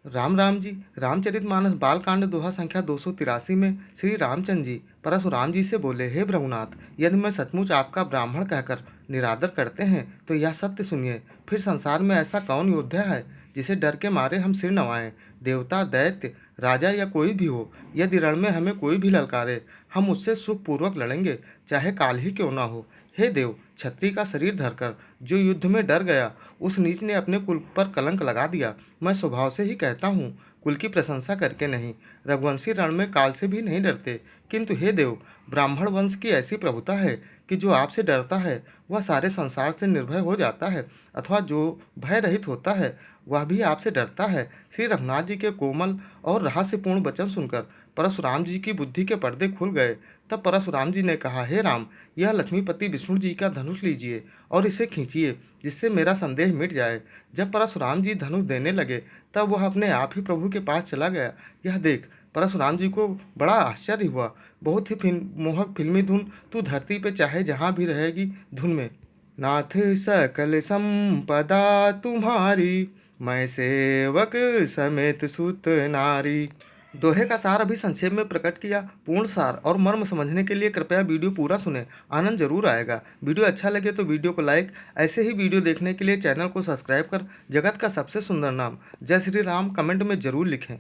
राम राम जी। रामचरितमानस बालकांड दोहा संख्या 283 में श्री रामचंद्र जी परशुराम जी से बोले, हे भृगुनाथ, यदि मैं सचमुच आपका ब्राह्मण कहकर निरादर करते हैं तो यह सत्य सुनिए। फिर संसार में ऐसा कौन योद्धा है जिसे डर के मारे हम सिर नवाएं। देवता, दैत्य, राजा या कोई भी हो, यदि रण में हमें कोई भी ललकारे, हम उससे सुखपूर्वक लड़ेंगे, चाहे काल ही क्यों ना हो। हे देव, क्षत्रिय का शरीर धरकर जो युद्ध में डर गया, उस नीच ने अपने कुल पर कलंक लगा दिया। मैं स्वभाव से ही कहता हूँ, कुल की प्रशंसा करके नहीं। रघुवंशी रण में काल से भी नहीं डरते, किंतु हे देव, ब्राह्मण वंश की ऐसी प्रभुता है कि जो आपसे डरता है वह सारे संसार से निर्भय हो जाता है, अथवा जो भय रहित होता है वह भी आपसे डरता है। श्री रघुनाथ जी के कोमल और रहस्यपूर्ण वचन सुनकर परशुराम जी की बुद्धि के पर्दे खुल गए। तब परशुराम जी ने कहा, हे राम, यह लक्ष्मीपति विष्णु जी का धनुष लीजिए और इसे खींचिए, जिससे मेरा संदेह मिट जाए। जब परशुराम जी धनुष देने लगे तब वह अपने आप ही प्रभु के पास चला गया। यह देख परशुराम जी को बड़ा आश्चर्य हुआ। बहुत ही मोहक फिल्मी धुन, तू धरती पे चाहे जहाँ भी रहेगी धुन में। नाथ सकल संपदा तुम्हारी, मैं सेवक समेत सुत नारी। दोहे का सार अभी संक्षेप में प्रकट किया। पूर्ण सार और मर्म समझने के लिए कृपया वीडियो पूरा सुने, आनंद जरूर आएगा। वीडियो अच्छा लगे तो वीडियो को लाइक, ऐसे ही वीडियो देखने के लिए चैनल को सब्सक्राइब कर जगत का सबसे सुंदर नाम जय श्री राम कमेंट में जरूर लिखें।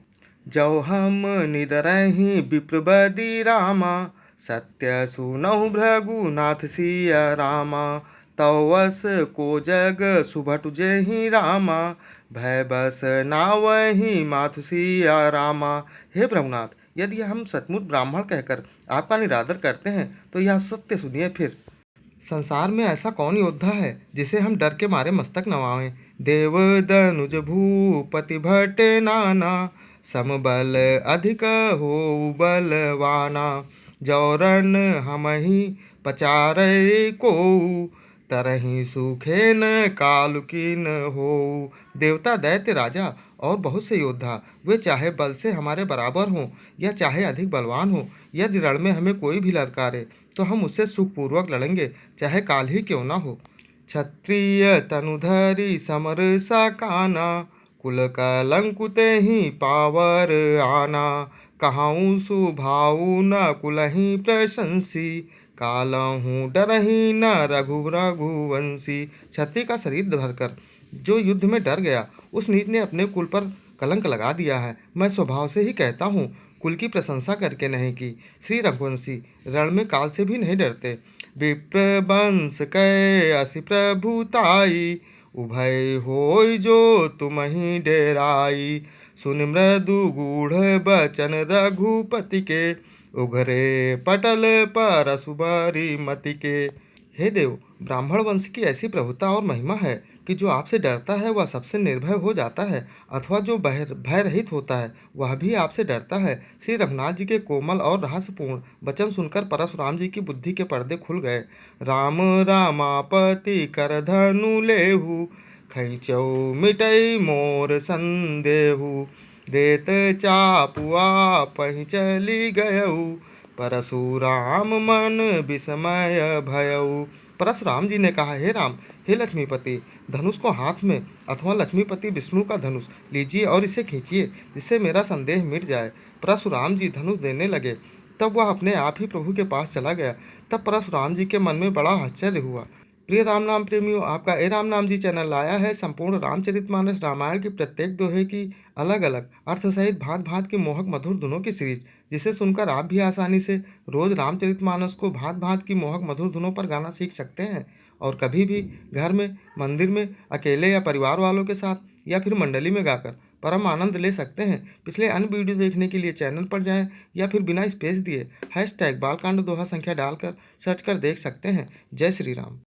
जौ हम निदरहि विप्रबदी रामा, सत्य सुनहु भृगुनाथ सिया रामा। तव वस को जग सुभटु जेहि रामा, भय बस नावहि माथु सिया रामा। हे भृगुनाथ, यदि हम सचमुच ब्राह्मण कहकर आपका निरादर करते हैं तो यह सत्य सुनिए। फिर संसार में ऐसा कौन योद्धा है जिसे हम डर के मारे मस्तक नवाएं। देव दनुज भूपति भट नाना, समबल अधिक हो बलवाना। जौरन हमहि पचारे को, तरहि सुखे न काल किन हो। देवता, दैत्य, राजा और बहुत से योद्धा, वे चाहे बल से हमारे बराबर हों या चाहे अधिक बलवान हो, यदि रण में हमें कोई भी ललकारे तो हम उससे सुखपूर्वक लड़ेंगे, चाहे काल ही क्यों ना हो। क्षत्रिय तनुधरी समर सकाना, कुल कलंकुत ही पावर आना। कहाऊँ सुभाऊ न कुलहि प्रशंसी, कालहूँ डरहि न रघुवंशी। क्षत्रिय का शरीर धरकर जो युद्ध में डर गया, उस नीच ने अपने कुल पर कलंक लगा दिया है। मैं स्वभाव से ही कहता हूँ, कुल की प्रशंसा करके नहीं की। श्री रघुवंशी रण में काल से भी नहीं डरते। विप्रवंश कै असि प्रभुताई, उभय होय जो तुमहि डेराई। सुन मृदु गूढ़ बचन रघुपति के, उघरे पटल परशु बरी मति के। हे देव, ब्राह्मण वंश की ऐसी प्रभुता और महिमा है कि जो आपसे डरता है वह सबसे निर्भय हो जाता है, अथवा जो भय रहित होता है वह भी आपसे डरता है। श्री रघुनाथ जी के कोमल और रहस्यपूर्ण वचन सुनकर परशुराम जी की बुद्धि के पर्दे खुल गए। राम रामापति कर धनु लेहु, खैचौ मिटई मोर संदेहु। देत चापुआ पहि चली गयऊ, परशुराम मन विस्मय भयऊ। परशुराम जी ने कहा, हे राम, हे लक्ष्मीपति, धनुष को हाथ में अथवा लक्ष्मीपति विष्णु का धनुष लीजिए और इसे खींचिए, जिससे मेरा संदेह मिट जाए। परशुराम जी धनुष देने लगे तब वह अपने आप ही प्रभु के पास चला गया। तब परशुराम जी के मन में बड़ा आश्चर्य हुआ। प्रिय राम नाम प्रेमियों, आपका ए राम नाम जी चैनल लाया है संपूर्ण रामचरितमानस रामायण की प्रत्येक दोहे की अलग अलग अर्थ सहित भांत भांत की मोहक मधुर धुनों की सीरीज, जिसे सुनकर आप भी आसानी से रोज रामचरितमानस को भांत भांत की मोहक मधुर धुनों पर गाना सीख सकते हैं और कभी भी घर में, मंदिर में, अकेले या परिवार वालों के साथ या फिर मंडली में गाकर परम आनंद ले सकते हैं। पिछले अन्य वीडियो देखने के लिए चैनल पर जाएं या फिर बिना स्पेस दिए #बालकांड दोहा संख्या डालकर सर्च कर देख सकते हैं। जय श्री राम।